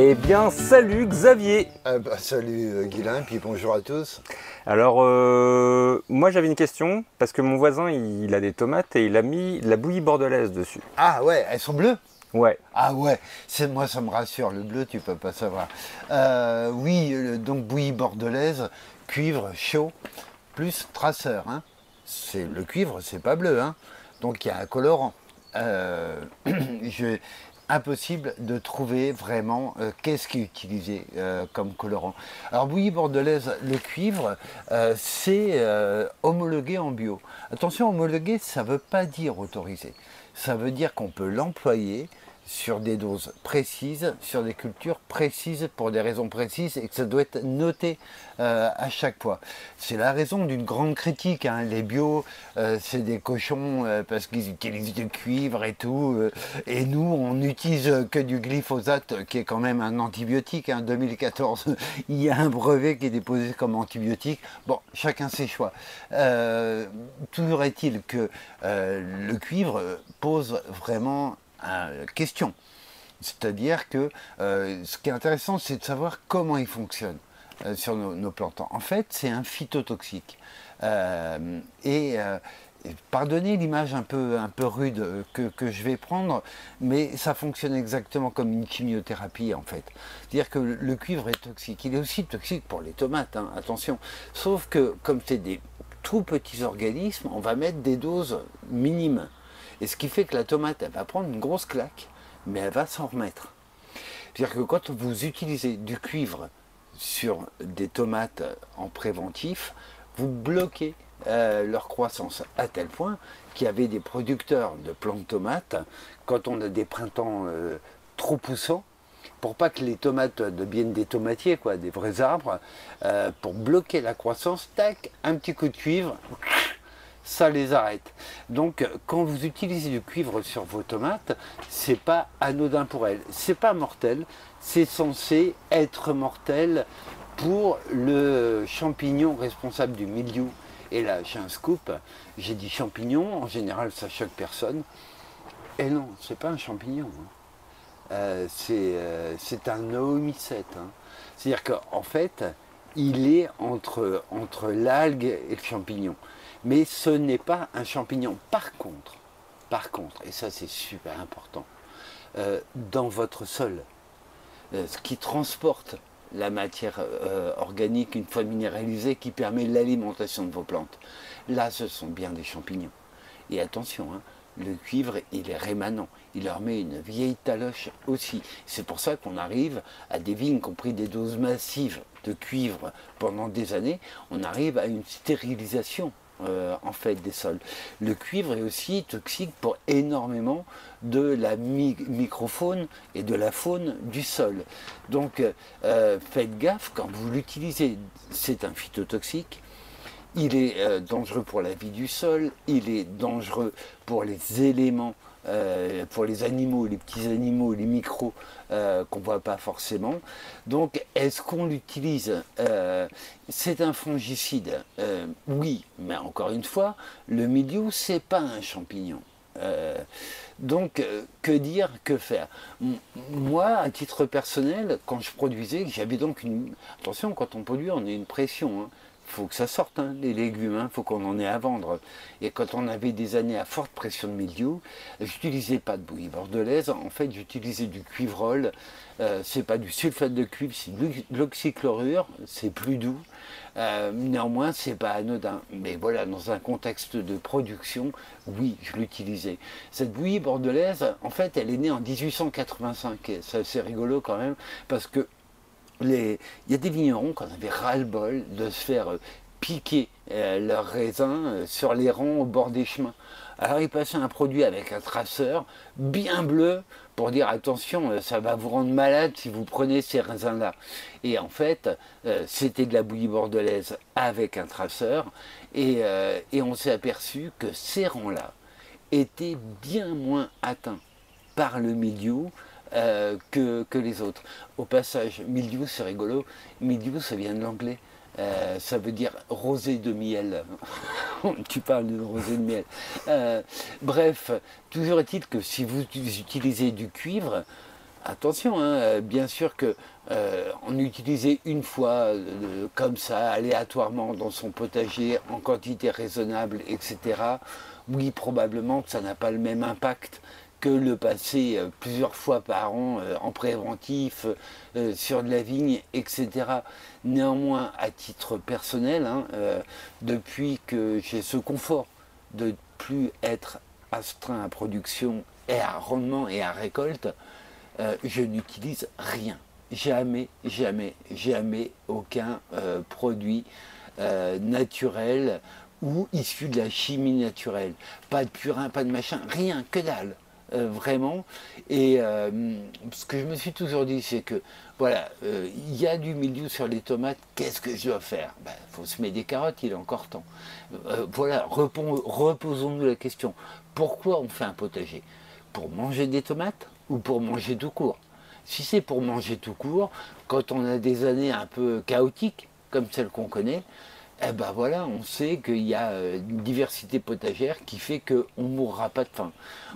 Eh bien, salut Xavier. Salut Guilain, puis bonjour à tous. Alors, moi j'avais une question, parce que mon voisin il a des tomates et il a mis de la bouillie bordelaise dessus. Ah ouais, elles sont bleues? Ouais. Ah ouais, moi ça me rassure, le bleu tu peux pas savoir. Oui, donc bouillie bordelaise, cuivre chaud, plus traceur. Hein. Le cuivre, c'est pas bleu, hein. Donc il y a un colorant. Je- Impossible de trouver vraiment qu'est-ce qui est utilisé comme colorant. Alors bouillie bordelaise, le cuivre, c'est homologué en bio. Attention, homologué, ça ne veut pas dire autorisé. Ça veut dire qu'on peut l'employer sur des doses précises, sur des cultures précises, pour des raisons précises, et que ça doit être noté à chaque fois. C'est la raison d'une grande critique. Hein. Les bio, c'est des cochons parce qu'ils utilisent du cuivre et tout. Et nous, on n'utilise que du glyphosate, qui est quand même un antibiotique. En 2014, il y a un brevet qui est déposé comme antibiotique. Bon, chacun ses choix. Toujours est-il que le cuivre pose vraiment question. C'est-à-dire que ce qui est intéressant, c'est de savoir comment il fonctionne sur nos plantes. En fait, c'est un phytotoxique. Pardonnez l'image un peu rude que je vais prendre, mais ça fonctionne exactement comme une chimiothérapie en fait. C'est-à-dire que le cuivre est toxique. Il est aussi toxique pour les tomates, hein, attention. Sauf que comme c'est des tout petits organismes, on va mettre des doses minimes. Et ce qui fait que la tomate, elle va prendre une grosse claque, mais elle va s'en remettre. C'est-à-dire que quand vous utilisez du cuivre sur des tomates en préventif, vous bloquez leur croissance à tel point qu'il y avait des producteurs de plants de tomates, quand on a des printemps trop poussants, pour pas que les tomates deviennent des tomatiers, quoi, des vrais arbres, pour bloquer la croissance, tac, un petit coup de cuivre, ça les arrête. Donc quand vous utilisez du cuivre sur vos tomates, c'est pas anodin pour elles. C'est pas mortel, c'est censé être mortel pour le champignon responsable du mildiou. Et là, j'ai un scoop, j'ai dit champignon, en général ça choque personne. Et non, c'est pas un champignon. Hein. C'est un oomycète. Hein. C'est-à-dire qu'en fait, il est entre l'algue et le champignon. Mais ce n'est pas un champignon. Par contre, et ça c'est super important, dans votre sol, ce qui transporte la matière organique une fois minéralisée, qui permet l'alimentation de vos plantes, là ce sont bien des champignons. Et attention, hein, le cuivre il est rémanent, il leur met une vieille taloche aussi. C'est pour ça qu'on arrive à des vignes qui ont pris des doses massives de cuivre pendant des années, on arrive à une stérilisation en fait des sols. Le cuivre est aussi toxique pour énormément de la microfaune et de la faune du sol. Donc faites gaffe quand vous l'utilisez, c'est un phytotoxique. Il est dangereux pour la vie du sol, il est dangereux pour les éléments, pour les animaux, les petits animaux, les micros qu'on ne voit pas forcément. Donc, est-ce qu'on l'utilise c'est un fongicide, oui, mais encore une fois, le mildiou, c'est pas un champignon. Donc, que dire, que faire? Moi, à titre personnel, quand je produisais, j'avais donc une... Attention, quand on produit, on a une pression. Hein. Faut que ça sorte, hein, les légumes, il faut qu'on en ait à vendre. Et quand on avait des années à forte pression de mildiou, j'utilisais pas de bouillie bordelaise, en fait j'utilisais du cuivrol, c'est pas du sulfate de cuivre, c'est de l'oxychlorure, c'est plus doux, néanmoins c'est pas anodin. Mais voilà, dans un contexte de production, oui, je l'utilisais. Cette bouillie bordelaise, en fait, elle est née en 1885, et c'est assez rigolo quand même, parce que il y a des vignerons qui en avaient ras-le-bol de se faire piquer leurs raisins sur les rangs au bord des chemins. Alors ils passaient un produit avec un traceur bien bleu pour dire attention, ça va vous rendre malade si vous prenez ces raisins-là. Et en fait, c'était de la bouillie bordelaise avec un traceur et on s'est aperçu que ces rangs-là étaient bien moins atteints par le mildiou que les autres. Au passage, mildiou c'est rigolo, mildiou ça vient de l'anglais, ça veut dire rosée de miel. Tu parles de rosée de miel. Bref, toujours est-il que si vous utilisez du cuivre, attention, hein, bien sûr que en utiliser une fois comme ça, aléatoirement dans son potager, en quantité raisonnable, etc. Oui, probablement que ça n'a pas le même impact que le passer plusieurs fois par an en préventif sur de la vigne, etc. Néanmoins, à titre personnel, hein, depuis que j'ai ce confort de ne plus être astreint à production et à rendement et à récolte, je n'utilise rien. Jamais, jamais, jamais aucun produit naturel ou issu de la chimie naturelle. Pas de purin, pas de machin, rien, que dalle. Vraiment. Et ce que je me suis toujours dit, c'est que voilà, il y a du mildiou sur les tomates, qu'est-ce que je dois faire? Ben, faut semer des carottes, il est encore temps. Voilà, reposons-nous la question. Pourquoi on fait un potager? Pour manger des tomates ou pour manger tout court? Si c'est pour manger tout court, quand on a des années un peu chaotiques, comme celles qu'on connaît, eh ben voilà, on sait qu'il y a une diversité potagère qui fait qu'on ne mourra pas de faim.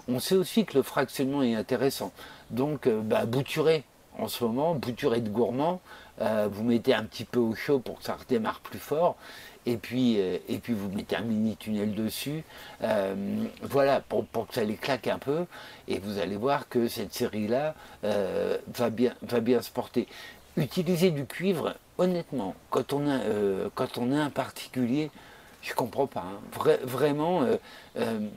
On sait aussi que le fractionnement est intéressant. Donc, bouturez en ce moment, bouturez de gourmand, vous mettez un petit peu au chaud pour que ça redémarre plus fort, et puis vous mettez un mini tunnel dessus, voilà, pour que ça les claque un peu, et vous allez voir que cette série-là va bien se porter. Utiliser du cuivre, honnêtement, quand on est un particulier, je comprends pas. Hein. Vraiment,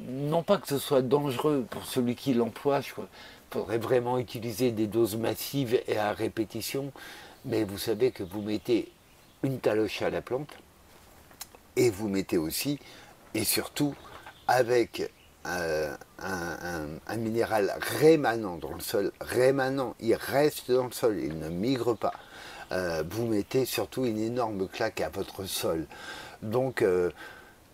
non pas que ce soit dangereux pour celui qui l'emploie, il faudrait vraiment utiliser des doses massives et à répétition, mais vous savez que vous mettez une taloche à la plante, et vous mettez aussi, et surtout, avec un minéral rémanent dans le sol, rémanent, il reste dans le sol, il ne migre pas. Vous mettez surtout une énorme claque à votre sol. Donc,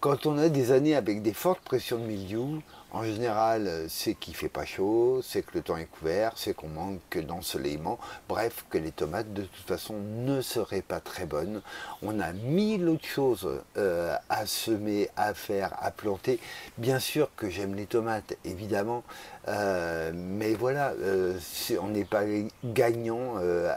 quand on a des années avec des fortes pressions de mildiou, en général, c'est qu'il ne fait pas chaud, c'est que le temps est couvert, c'est qu'on manque d'ensoleillement, bref, que les tomates de toute façon ne seraient pas très bonnes. On a mille autres choses à semer, à faire, à planter. Bien sûr que j'aime les tomates, évidemment, mais voilà, on n'est pas gagnant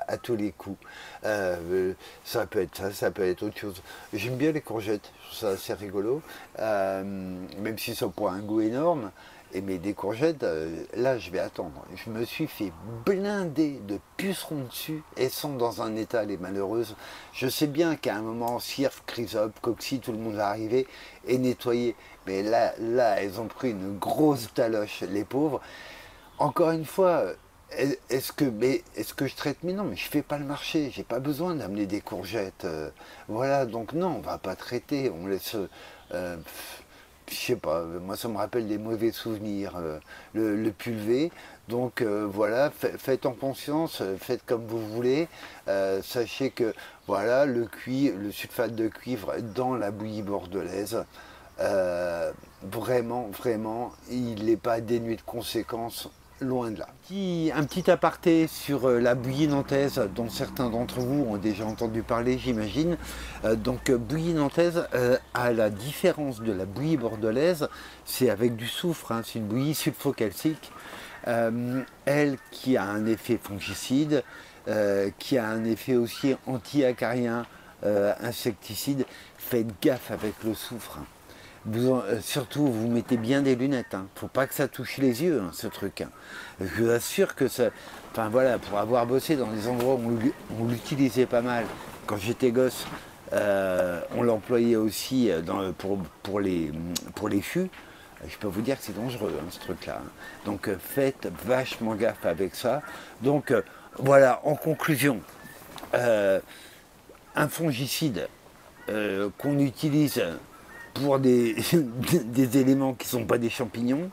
à tous les coups. Ça peut être ça, ça peut être autre chose. J'aime bien les courgettes, je trouve ça assez rigolo, même si ça n'a pas un goût énorme. Mais des courgettes, là je vais attendre. Je me suis fait blinder de pucerons dessus. Elles sont dans un état, les malheureuses. Je sais bien qu'à un moment, cirque, chrysope, cocci, tout le monde va arriver et nettoyer. Mais là, elles ont pris une grosse taloche, les pauvres. Encore une fois, est-ce que je traite? Mais non, mais je fais pas le marché. J'ai pas besoin d'amener des courgettes. Voilà, donc non, on va pas traiter. On laisse... je sais pas, moi ça me rappelle des mauvais souvenirs, le pulvé. Donc voilà, faites en conscience, faites comme vous voulez. Sachez que voilà, le sulfate de cuivre dans la bouillie bordelaise, vraiment, il n'est pas dénué de conséquences. Loin de là. Un petit aparté sur la bouillie nantaise dont certains d'entre vous ont déjà entendu parler, j'imagine. Donc bouillie nantaise, à la différence de la bouillie bordelaise, c'est avec du soufre, hein, c'est une bouillie sulfocalcique, elle qui a un effet fongicide, qui a un effet aussi anti-acarien, insecticide. Faites gaffe avec le soufre. Surtout, vous mettez bien des lunettes. Hein. Faut pas que ça touche les yeux, hein, ce truc. Hein. Je vous assure que ça... Enfin voilà, pour avoir bossé dans des endroits où on l'utilisait pas mal, quand j'étais gosse, on l'employait aussi pour les fûts. Je peux vous dire que c'est dangereux, hein, ce truc-là. Hein. Donc faites vachement gaffe avec ça. Donc voilà, en conclusion, un fongicide qu'on utilise pour des éléments qui ne sont pas des champignons.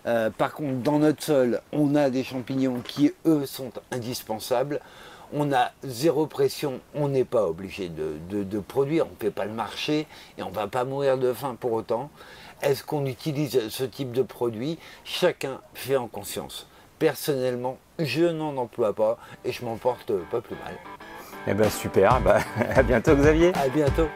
Par contre, dans notre sol, on a des champignons qui, eux, sont indispensables. On a zéro pression, on n'est pas obligé de produire, on ne fait pas le marché et on ne va pas mourir de faim pour autant. Est-ce qu'on utilise ce type de produit? Chacun fait en conscience. Personnellement, je n'en emploie pas et je m'en porte pas plus mal. Eh ben super, à bientôt Xavier. À bientôt.